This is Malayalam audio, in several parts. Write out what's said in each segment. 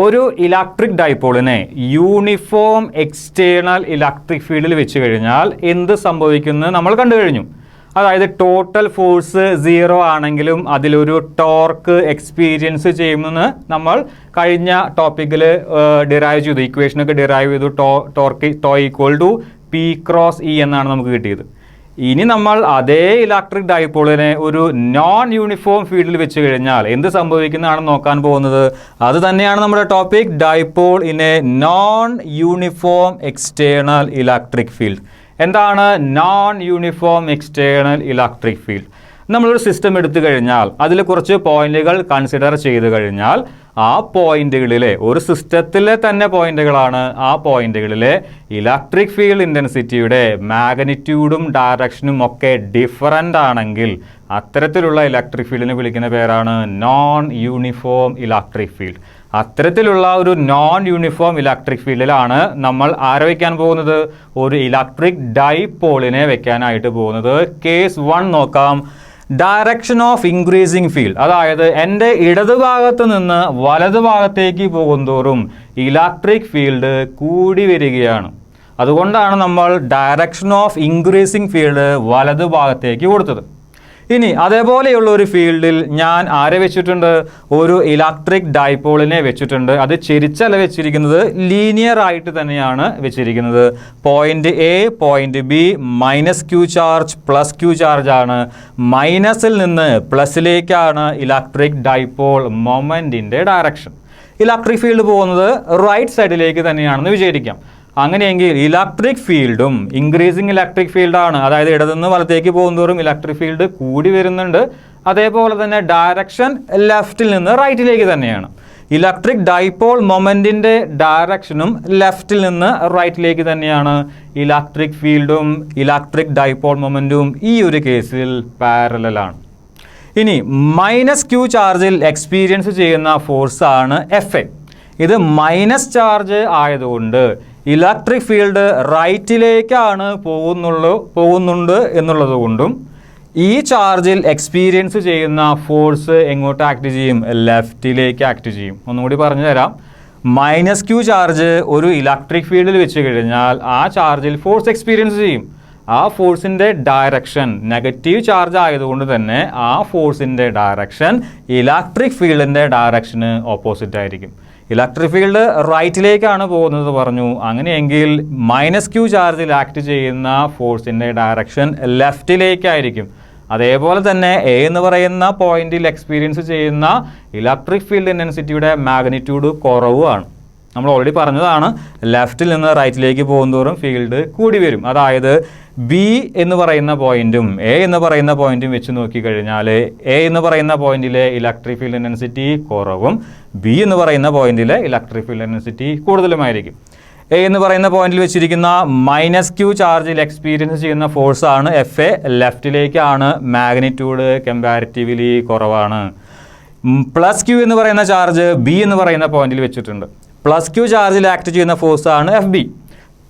ഒരു ഇലക്ട്രിക് ഡൈപോളിനെ യൂണിഫോം എക്സ്റ്റേണൽ ഇലക്ട്രിക് ഫീൽഡിൽ വെച്ച് കഴിഞ്ഞാൽ എന്ത് സംഭവിക്കുന്നത് നമ്മൾ കണ്ടു കഴിഞ്ഞു. അതായത് ടോട്ടൽ ഫോഴ്സ് 0 ആണെങ്കിലും അതിലൊരു ടോർക്ക് എക്സ്പീരിയൻസ് ചെയ്യുമെന്ന് നമ്മൾ കഴിഞ്ഞ ടോപ്പിക്കിൽ ഡിറൈവ് ചെയ്തു. ഇക്വേഷനൊക്കെ ഡിറൈവ് ചെയ്തു. Tau equal to P cross E എന്നാണ് നമുക്ക് കിട്ടിയത്. ഇനി നമ്മൾ അതേ ഇലക്ട്രിക് ഡൈപോളിനെ ഒരു നോൺ യൂണിഫോം ഫീൽഡിൽ വെച്ച് കഴിഞ്ഞാൽ എന്ത് സംഭവിക്കുന്നതാണ് നോക്കാൻ പോകുന്നത്. അത് തന്നെയാണ് നമ്മുടെ topic, dipole in a non uniform external electric field. എന്താണ് non uniform external electric field? നമ്മളൊരു സിസ്റ്റം എടുത്തു കഴിഞ്ഞാൽ അതിൽ കുറച്ച് പോയിന്റുകൾ കൺസിഡർ ചെയ്ത് കഴിഞ്ഞാൽ ആ പോയിന്റുകളിലെ ഒരു സിസ്റ്റത്തിലെ തന്നെ പോയിന്റുകളാണ്. ആ പോയിന്റുകളിലെ ഇലക്ട്രിക് ഫീൽഡ് ഇൻറ്റൻസിറ്റിയുടെ മാഗ്നിറ്റ്യൂഡും ഡയറക്ഷനും ഒക്കെ ഡിഫറൻ്റ് ആണെങ്കിൽ അത്തരത്തിലുള്ള ഇലക്ട്രിക് ഫീൽഡിനെ വിളിക്കുന്ന പേരാണ് നോൺ യൂണിഫോം ഇലക്ട്രിക് ഫീൽഡ്. അത്തരത്തിലുള്ള ഒരു നോൺ യൂണിഫോം ഇലക്ട്രിക് ഫീൽഡിലാണ് നമ്മൾ ആരെ വയ്ക്കാൻ പോകുന്നത്? ഒരു ഇലക്ട്രിക് ഡൈപോളിനെ വെക്കാനായിട്ട് പോകുന്നത്. കേസ് 1 നോക്കാം. ഡയറക്ഷൻ ഓഫ് ഇൻക്രീസിങ് ഫീൽഡ്, അതായത് എൻ്റെ ഇടതുഭാഗത്ത് നിന്ന് വലതുഭാഗത്തേക്ക് പോകുന്തോറും ഇലക്ട്രിക് ഫീൽഡ് കൂടി വരികയാണ്. അതുകൊണ്ടാണ് നമ്മൾ ഡയറക്ഷൻ ഓഫ് ഇൻക്രീസിങ് ഫീൽഡ് വലതുഭാഗത്തേക്ക് കൊടുത്തത്. ഇനി അതേപോലെയുള്ള ഒരു ഫീൽഡിൽ ഞാൻ ആരെ വെച്ചിട്ടുണ്ട്? ഒരു ഇലക്ട്രിക് ഡൈപോളിനെ വെച്ചിട്ടുണ്ട്. അത് ചെരിച്ചല്ല വെച്ചിരിക്കുന്നത്, ലീനിയർ ആയിട്ട് തന്നെയാണ് വെച്ചിരിക്കുന്നത്. Point A, point B, minus Q charge plus Q charge ആണ്. മൈനസിൽ നിന്ന് പ്ലസിലേക്കാണ് ഇലക്ട്രിക് ഡൈപോൾ മൊമെന്റിന്റെ ഡയറക്ഷൻ. ഇലക്ട്രിക് ഫീൽഡ് പോകുന്നത് റൈറ്റ് സൈഡിലേക്ക് തന്നെയാണെന്ന് വിചാരിക്കാം. അങ്ങനെയെങ്കിൽ ഇലക്ട്രിക് ഫീൽഡും ഇൻക്രീസിങ് ഇലക്ട്രിക് ഫീൽഡാണ്. അതായത് ഇടതുനിന്ന് വലത്തേക്ക് പോകുന്തോറും ഇലക്ട്രിക് ഫീൽഡ് കൂടി വരുന്നുണ്ട്. അതേപോലെ തന്നെ ഡയറക്ഷൻ ലെഫ്റ്റിൽ നിന്ന് റൈറ്റിലേക്ക് തന്നെയാണ്. ഇലക്ട്രിക് ഡൈപോൾ മൊമെന്റിന്റെ ഡയറക്ഷനും ലെഫ്റ്റിൽ നിന്ന് റൈറ്റിലേക്ക് തന്നെയാണ്. ഇലക്ട്രിക് ഫീൽഡും ഇലക്ട്രിക് ഡൈപോൾ മൊമെന്റും ഈ ഒരു കേസിൽ പാരലലാണ്. ഇനി മൈനസ് ക്യൂ ചാർജിൽ എക്സ്പീരിയൻസ് ചെയ്യുന്ന ഫോഴ്സാണ് എഫ് എ. ഇത് മൈനസ് ചാർജ് ആയതുകൊണ്ട് ഇലക്ട്രിക് ഫീൽഡ് റൈറ്റിലേക്കാണ് പോകുന്നുണ്ട് എന്നുള്ളത് കൊണ്ടും ഈ ചാർജിൽ എക്സ്പീരിയൻസ് ചെയ്യുന്ന ഫോഴ്സ് എങ്ങോട്ട് ആക്ട് ചെയ്യും? ലെഫ്റ്റിലേക്ക് ആക്ട് ചെയ്യും. ഒന്നുകൂടി പറഞ്ഞു തരാം. മൈനസ് ക്യൂ ചാർജ് ഒരു ഇലക്ട്രിക് ഫീൽഡിൽ വെച്ച് കഴിഞ്ഞാൽ ആ ചാർജിൽ ഫോഴ്സ് എക്സ്പീരിയൻസ് ചെയ്യും. ആ ഫോഴ്സിൻ്റെ ഡയറക്ഷൻ നെഗറ്റീവ് ചാർജ് ആയതുകൊണ്ട് തന്നെ ആ ഫോഴ്സിൻ്റെ ഡയറക്ഷൻ ഇലക്ട്രിക് ഫീൽഡിൻ്റെ ഡയറക്ഷന് ഓപ്പോസിറ്റ് ആയിരിക്കും. ഇലക്ട്രിക് ഫീൽഡ് റൈറ്റിലേക്കാണ് പോകുന്നത് പറഞ്ഞു. അങ്ങനെയെങ്കിൽ മൈനസ് ക്യൂ ചാർജിൽ ആക്ട് ചെയ്യുന്ന ഫോഴ്സിൻ്റെ ഡയറക്ഷൻ ലെഫ്റ്റിലേക്കായിരിക്കും. അതേപോലെ തന്നെ എ എന്ന് പറയുന്ന പോയിന്റിൽ എക്സ്പീരിയൻസ് ചെയ്യുന്ന ഇലക്ട്രിക് ഫീൽഡ് ഇൻറ്റൻസിറ്റിയുടെ മാഗ്നിറ്റ്യൂഡ് കുറവാണ്. നമ്മൾ ഓൾറെഡി പറഞ്ഞതാണ്, ലെഫ്റ്റിൽ നിന്ന് റൈറ്റിലേക്ക് പോകുന്തോറും ഫീൽഡ് കൂടി വരും. അതായത് ബി എന്ന് പറയുന്ന പോയിന്റും എ എന്ന് പറയുന്ന പോയിന്റും വെച്ച് നോക്കിക്കഴിഞ്ഞാൽ എ എന്ന് പറയുന്ന പോയിന്റിലെ ഇലക്ട്രിക് ഫീൽഡ് ഇൻറ്റൻസിറ്റി കുറവും ബി എന്ന് പറയുന്ന പോയിന്റിലെ ഇലക്ട്രിക് ഫീൽഡ് ഇൻറ്റൻസിറ്റി കൂടുതലുമായിരിക്കും. എ എന്ന് പറയുന്ന പോയിന്റിൽ വെച്ചിരിക്കുന്ന മൈനസ് ക്യൂ ചാർജിൽ എക്സ്പീരിയൻസ് ചെയ്യുന്ന ഫോഴ്സാണ് എഫ് എ. ലെഫ്റ്റിലേക്കാണ്, മാഗ്നിറ്റ്യൂഡ് കമ്പാരിറ്റീവ്ലി കുറവാണ്. പ്ലസ് ക്യൂ എന്ന് പറയുന്ന ചാർജ് ബി എന്ന് പറയുന്ന പോയിന്റിൽ വെച്ചിട്ടുണ്ട്. പ്ലസ് ക്യൂ ചാർജിൽ ആക്ട് ചെയ്യുന്ന ഫോഴ്സാണ് എഫ് ബി.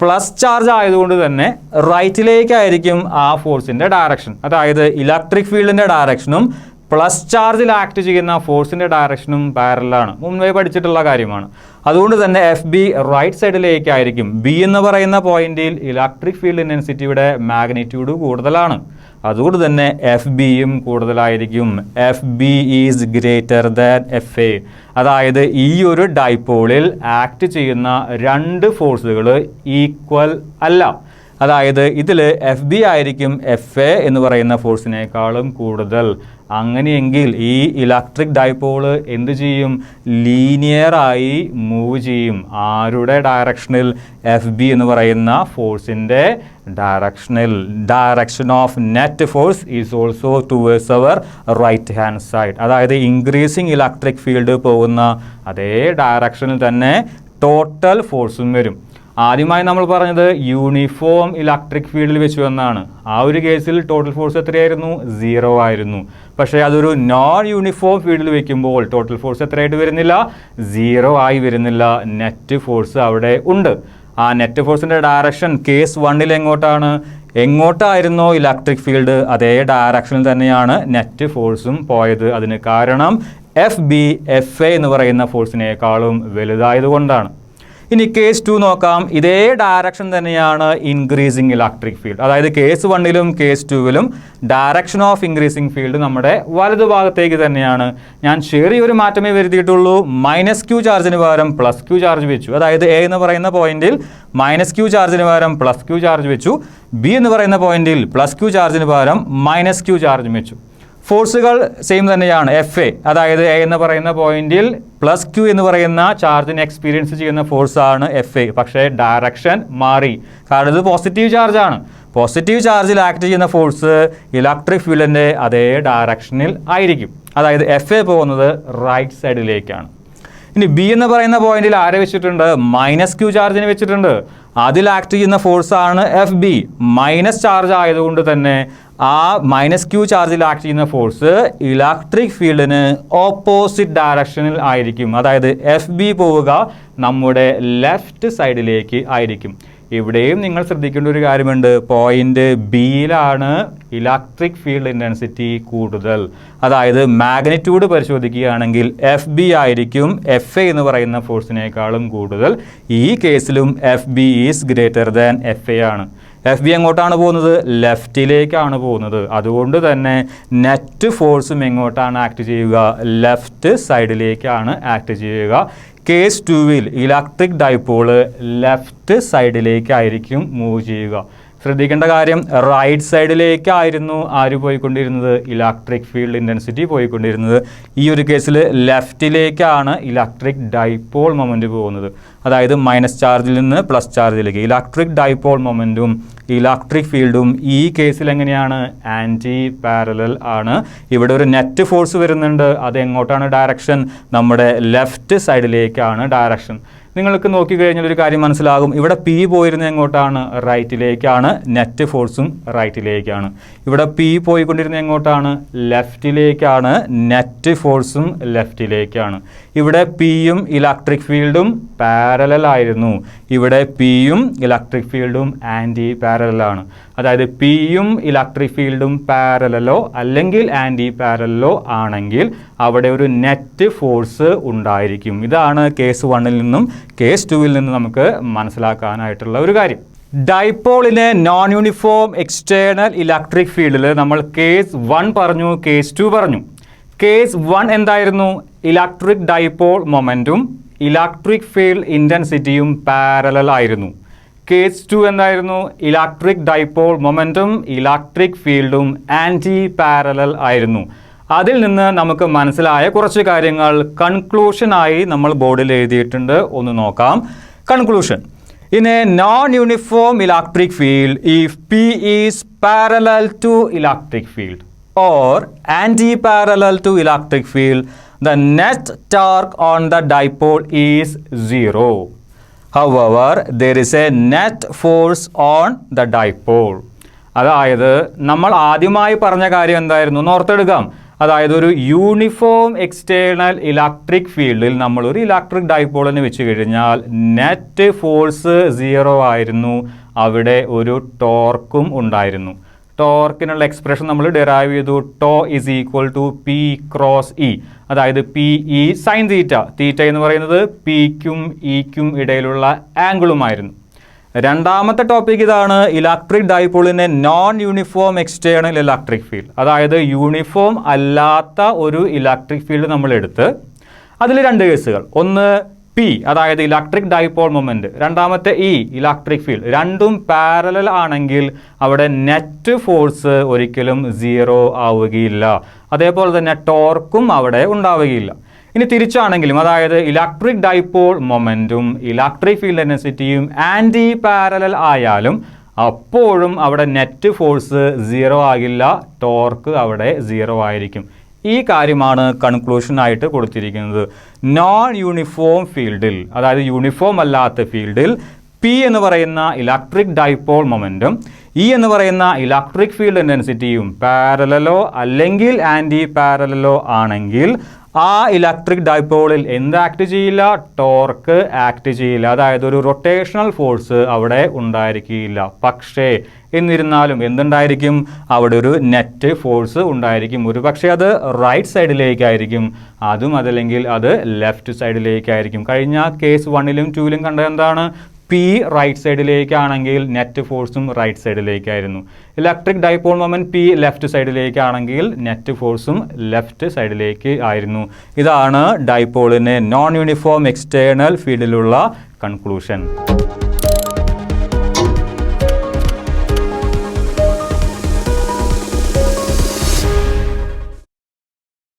പ്ലസ് ചാർജ് ആയതുകൊണ്ട് തന്നെ റൈറ്റിലേക്കായിരിക്കും ആ ഫോഴ്സിൻ്റെ ഡയറക്ഷൻ. അതായത് ഇലക്ട്രിക് ഫീൽഡിൻ്റെ ഡയറക്ഷനും പ്ലസ് ചാർജിൽ ആക്ട് ചെയ്യുന്ന ഫോഴ്സിൻ്റെ ഡയറക്ഷനും പാരലാണ്. മുൻപേ പഠിച്ചിട്ടുള്ള കാര്യമാണ്. അതുകൊണ്ട് തന്നെ എഫ് ബി റൈറ്റ് സൈഡിലേക്കായിരിക്കും. ബി എന്ന് പറയുന്ന പോയിന്റിൽ ഇലക്ട്രിക് ഫീൽഡ് ഇൻറ്റൻസിറ്റിയുടെ മാഗ്നിറ്റ്യൂഡ് കൂടുതലാണ്. അതുകൊണ്ട് തന്നെ എഫ് ബിയും കൂടുതലായിരിക്കും. F B is greater than F A. അതായത് ഈ ഒരു ഡൈപോളിൽ ആക്ട് ചെയ്യുന്ന രണ്ട് ഫോഴ്സുകൾ ഈക്വൽ അല്ല. അതായത് ഇതിൽ എഫ് ബി ആയിരിക്കും എഫ് എ എന്ന് പറയുന്ന ഫോഴ്സിനേക്കാളും കൂടുതൽ. അങ്ങനെയെങ്കിൽ ഈ ഇലക്ട്രിക് ഡൈപോള് എന്ത് ചെയ്യും? ലീനിയറായി മൂവ് ചെയ്യും. ആരുടെ ഡയറക്ഷനിൽ? എഫ് ബി എന്ന് പറയുന്ന ഫോഴ്സിൻ്റെ ഡയറക്ഷനിൽ. Direction of net force is also towards our right hand side. അതായത് ഇൻക്രീസിങ് ഇലക്ട്രിക് ഫീൽഡ് പോകുന്ന അതേ ഡയറക്ഷനിൽ തന്നെ ടോട്ടൽ ഫോഴ്സും വരും. ആദ്യമായി നമ്മൾ പറഞ്ഞത് യൂണിഫോം ഇലക്ട്രിക് ഫീൽഡിൽ വെച്ച് വന്നാണ്. ആ ഒരു കേസിൽ ടോട്ടൽ ഫോഴ്സ് എത്രയായിരുന്നു? 0 ആയിരുന്നു. പക്ഷേ അതൊരു നോൺ യൂണിഫോം ഫീൽഡിൽ വെക്കുമ്പോൾ ടോട്ടൽ ഫോഴ്സ് എത്രയായിട്ട് വരുന്നില്ല? 0 ആയി വരുന്നില്ല. നെറ്റ് ഫോഴ്സ് അവിടെ ഉണ്ട്. ആ നെറ്റ് ഫോഴ്സിൻ്റെ ഡയറക്ഷൻ കേസ് 1 എങ്ങോട്ടാണ്? എങ്ങോട്ടായിരുന്നോ ഇലക്ട്രിക് ഫീൽഡ് അതേ ഡയറക്ഷനിൽ തന്നെയാണ് നെറ്റ് ഫോഴ്സും പോയത്. അതിന് കാരണം എഫ് ബി എഫ് എ എന്ന് പറയുന്ന ഫോഴ്സിനേക്കാളും വലുതായതുകൊണ്ടാണ്. ഇനി കേസ് 2 നോക്കാം. ഇതേ ഡയറക്ഷൻ തന്നെയാണ് ഇൻക്രീസിങ് ഇലക്ട്രിക് ഫീൽഡ്. അതായത് കേസ് 1ലും കേസ് 2വിലും ഡയറക്ഷൻ ഓഫ് ഇൻക്രീസിങ് ഫീൽഡ് നമ്മുടെ വലതുഭാഗത്തേക്ക് തന്നെയാണ്. ഞാൻ ചെറിയൊരു മാറ്റമേ വരുത്തിയിട്ടുള്ളൂ. -q ചാർജിന് പകരം +q ചാർജ് വെച്ചു. അതായത് എ എന്ന് പറയുന്ന പോയിന്റിൽ -q ചാർജിന് പകരം +q ചാർജ് വെച്ചു. ബി എന്ന് പറയുന്ന പോയിന്റിൽ +q ചാർജിന് പകരം -q ചാർജ് വെച്ചു. ഫോഴ്സുകൾ സെയിം തന്നെയാണ്. എഫ് എ അതായത് എ എന്ന് പറയുന്ന പോയിന്റിൽ +q എന്ന് പറയുന്ന ചാർജിനെ എക്സ്പീരിയൻസ് ചെയ്യുന്ന ഫോഴ്സാണ് എഫ് എ. പക്ഷേ ഡയറക്ഷൻ മാറി. കാരണം ഇത് പോസിറ്റീവ് ചാർജാണ്. പോസിറ്റീവ് ചാർജിൽ ആക്ട് ചെയ്യുന്ന ഫോഴ്സ് ഇലക്ട്രിക് ഫീൽഡിൻ്റെ അതേ ഡയറക്ഷനിൽ ആയിരിക്കും. അതായത് എഫ് എ പോകുന്നത് റൈറ്റ് സൈഡിലേക്കാണ്. ഇനി ബി എന്ന് പറയുന്ന പോയിന്റിൽ ആരെ വെച്ചിട്ടുണ്ട്? -q ചാർജിനെ വെച്ചിട്ടുണ്ട്. അതിൽ ആക്ട് ചെയ്യുന്ന ഫോഴ്സാണ് എഫ് ബി. മൈനസ് ചാർജ് ആയതുകൊണ്ട് തന്നെ ആ -q ചാർജിൽ ആക്ട് ചെയ്യുന്ന ഫോഴ്സ് ഇലക്ട്രിക് ഫീൽഡിന് ഓപ്പോസിറ്റ് ഡയറക്ഷനിൽ ആയിരിക്കും. അതായത് എഫ് ബി പോവുക നമ്മുടെ ലെഫ്റ്റ് സൈഡിലേക്ക് ആയിരിക്കും. ഇവിടെയും നിങ്ങൾ ശ്രദ്ധിക്കേണ്ട ഒരു കാര്യമുണ്ട്. പോയിന്റ് ബിയിലാണ് ഇലക്ട്രിക് ഫീൽഡ് ഇൻറ്റൻസിറ്റി കൂടുതൽ. അതായത് മാഗ്നിറ്റ്യൂഡ് പരിശോധിക്കുകയാണെങ്കിൽ എഫ് ബി ആയിരിക്കും എഫ് എ എന്ന് പറയുന്ന ഫോഴ്സിനേക്കാളും കൂടുതൽ. ഈ കേസിലും F B is greater than F A ആണ്. എഫ് ബി എങ്ങോട്ടാണ് പോകുന്നത്? ലെഫ്റ്റിലേക്കാണ് പോകുന്നത്. അതുകൊണ്ട് തന്നെ നെറ്റ് ഫോഴ്സും എങ്ങോട്ടാണ് ആക്ട് ചെയ്യുക? ലെഫ്റ്റ് സൈഡിലേക്കാണ് ആക്ട് ചെയ്യുക. കേസ് 2വിൽ ഇലക്ട്രിക് ഡൈപോള് ലെഫ്റ്റ് സൈഡിലേക്കായിരിക്കും മൂവ് ചെയ്യുക. ശ്രദ്ധിക്കേണ്ട കാര്യം, റൈറ്റ് സൈഡിലേക്കായിരുന്നു ആര് പോയിക്കൊണ്ടിരുന്നത്? ഇലക്ട്രിക് ഫീൽഡ് ഇൻറ്റൻസിറ്റി പോയിക്കൊണ്ടിരുന്നത്. ഈ ഒരു കേസിൽ ലെഫ്റ്റിലേക്കാണ് ഇലക്ട്രിക് ഡൈപോൾ മൊമെൻറ്റ് പോകുന്നത്. അതായത് മൈനസ് ചാർജിൽ നിന്ന് പ്ലസ് ചാർജിലേക്ക്. ഇലക്ട്രിക് ഡൈപോൾ മൊമെൻറ്റും ഇലക്ട്രിക് ഫീൽഡും ഈ കേസിൽ എങ്ങനെയാണ്? ആൻറ്റി പാരലൽ ആണ്. ഇവിടെ ഒരു നെറ്റ് ഫോഴ്സ് വരുന്നുണ്ട്. അത് എങ്ങോട്ടാണ് ഡയറക്ഷൻ? നമ്മുടെ ലെഫ്റ്റ് സൈഡിലേക്കാണ് ഡയറക്ഷൻ. നിങ്ങൾക്ക് നോക്കിക്കഴിഞ്ഞാൽ ഒരു കാര്യം മനസ്സിലാകും. ഇവിടെ പി പോയിരുന്നത് എങ്ങോട്ടാണ്? റൈറ്റിലേക്കാണ്. നെറ്റ് ഫോഴ്സും റൈറ്റിലേക്കാണ്. ഇവിടെ പി പോയിക്കൊണ്ടിരുന്നത് എങ്ങോട്ടാണ്? ലെഫ്റ്റിലേക്കാണ്. നെറ്റ് ഫോഴ്സും ലെഫ്റ്റിലേക്കാണ്. ഇവിടെ പിയും ഇലക്ട്രിക് ഫീൽഡും പാരലൽ ആയിരുന്നു. ഇവിടെ പിയും ഇലക്ട്രിക് ഫീൽഡും ആൻറ്റി പാരലലാണ്. അതായത് പിയും ഇലക്ട്രിക് ഫീൽഡും പാരലലോ അല്ലെങ്കിൽ ആൻറ്റി പാരലലോ ആണെങ്കിൽ അവിടെ ഒരു നെറ്റ് ഫോഴ്സ് ഉണ്ടായിരിക്കും. ഇതാണ് കേസ് 1ൽ നിന്നും കേസ് 2വിൽ നിന്നും നമുക്ക് മനസ്സിലാക്കാനായിട്ടുള്ള ഒരു കാര്യം. ഡൈപോളിന് നോൺ യൂണിഫോം എക്സ്റ്റേണൽ ഇലക്ട്രിക് ഫീൽഡിൽ നമ്മൾ കേസ് 1 പറഞ്ഞു, കേസ് 2 പറഞ്ഞു. കേസ് 1 എന്തായിരുന്നു? ഇലക്ട്രിക് ഡൈപോൾ മൊമെൻറ്റും ഇലക്ട്രിക് ഫീൽഡ് ഇൻറ്റൻസിറ്റിയും പാരലൽ ആയിരുന്നു. കേസ് 2 എന്തായിരുന്നു? ഇലക്ട്രിക് ഡൈപോൾ മൊമെൻറ്റും ഇലക്ട്രിക് ഫീൽഡും ആൻറ്റി പാരലൽ ആയിരുന്നു. അതിൽ നിന്ന് നമുക്ക് മനസ്സിലായ കുറച്ച് കാര്യങ്ങൾ കൺക്ലൂഷനായി നമ്മൾ ബോർഡിൽ എഴുതിയിട്ടുണ്ട്. ഒന്ന് നോക്കാം. Conclusion: In a non-uniform electric field, if P is parallel to electric field or anti-parallel to electric field, the net torque on the dipole is 0. However, there is a net force on the dipole. അതായത് നമ്മൾ ആദ്യമായി പറഞ്ഞ കാര്യം എന്തായിരുന്നു? ഓർത്തെടുക്കാം. അതായത് ഒരു യൂണിഫോം എക്സ്റ്റേണൽ ഇലക്ട്രിക് ഫീൽഡിൽ നമ്മളൊരു ഇലക്ട്രിക് ഡൈപോളിനെ വെച്ച് കഴിഞ്ഞാൽ നെറ്റ് ഫോഴ്സ് 0 ആയിരുന്നു. അവിടെ ഒരു ടോർക്കും ഉണ്ടായിരുന്നു. ടോർക്കിനുള്ള എക്സ്പ്രഷൻ നമ്മൾ ഡിറൈവ് ചെയ്തു. Tau is equal to P cross E. അതായത് P E sine theta. Theta എന്ന് പറയുന്നത് പിക്കും ഇക്കും ഇടയിലുള്ള ആംഗിളുമായിരുന്നു. രണ്ടാമത്തെ ടോപ്പിക് ഇതാണ്. ഇലക്ട്രിക് ഡൈപോളിനെ non uniform external electric field, അതായത് യൂണിഫോം അല്ലാത്ത ഒരു ഇലക്ട്രിക് ഫീൽഡ് നമ്മൾ എടുത്ത് അതിൽ രണ്ട് കേസുകൾ. ഒന്ന് പി, അതായത് ഇലക്ട്രിക് ഡൈപോൾ മൊമെൻറ്റ്. രണ്ടാമത്തെ ഇ, ഇലക്ട്രിക് ഫീൽഡ്. രണ്ടും പാരലൽ ആണെങ്കിൽ അവിടെ നെറ്റ് ഫോഴ്സ് ഒരിക്കലും 0 ആവുകയില്ല. അതേപോലെ തന്നെ ടോർക്കും അവിടെ ഉണ്ടാവുകയില്ല. ഇനി തിരിച്ചാണെങ്കിലും, അതായത് ഇലക്ട്രിക് ഡൈപോൾ മൊമെൻറ്റും ഇലക്ട്രിക് ഫീൽഡ് ഇൻറ്റൻസിറ്റിയും ആൻറ്റി പാരലൽ ആയാലും അപ്പോഴും അവിടെ നെറ്റ് ഫോഴ്സ് 0 ആകില്ല, ടോർക്ക് അവിടെ 0 ആയിരിക്കും. ഈ കാര്യമാണ് കൺക്ലൂഷനായിട്ട് കൊടുത്തിരിക്കുന്നത്. നോൺ യൂണിഫോം ഫീൽഡിൽ, അതായത് യൂണിഫോം അല്ലാത്ത ഫീൽഡിൽ പി എന്ന് പറയുന്ന ഇലക്ട്രിക് ഡൈപോൾ മൊമെൻറ്റും ഇ എന്ന് പറയുന്ന ഇലക്ട്രിക് ഫീൽഡ് ഇൻറ്റൻസിറ്റിയും പാരലലോ അല്ലെങ്കിൽ ആൻറ്റി പാരലലോ ആണെങ്കിൽ ആ ഇലക്ട്രിക് ഡൈപോളിൽ എന്ത് ആക്ട് ചെയ്യില്ല? ടോർക്ക് ആക്ട് ചെയ്യില്ല. അതായത് ഒരു റൊട്ടേഷണൽ ഫോഴ്സ് അവിടെ ഉണ്ടായിരിക്കില്ല. പക്ഷേ എന്നിരുന്നാലും എന്തുണ്ടായിരിക്കും? അവിടെ ഒരു നെറ്റ് ഫോഴ്സ് ഉണ്ടായിരിക്കും. ഒരു പക്ഷേ അത് റൈറ്റ് സൈഡിലേക്കായിരിക്കും, അതും അതല്ലെങ്കിൽ അത് ലെഫ്റ്റ് സൈഡിലേക്കായിരിക്കും. കഴിഞ്ഞ കേസ് 1ലും 2ലും കണ്ടത് എന്താണ്? പി റൈറ്റ് സൈഡിലേക്കാണെങ്കിൽ നെറ്റ് ഫോഴ്സും റൈറ്റ് സൈഡിലേക്കായിരുന്നു. Electric dipole moment P left സൈഡിലേക്കാണെങ്കിൽ നെറ്റ് ഫോഴ്സും ലെഫ്റ്റ് സൈഡിലേക്ക് ആയിരുന്നു. ഇതാണ് ഡൈപോളിന് നോൺ യൂണിഫോം എക്സ്റ്റേണൽ ഫീൽഡിലുള്ള കൺക്ലൂഷൻ.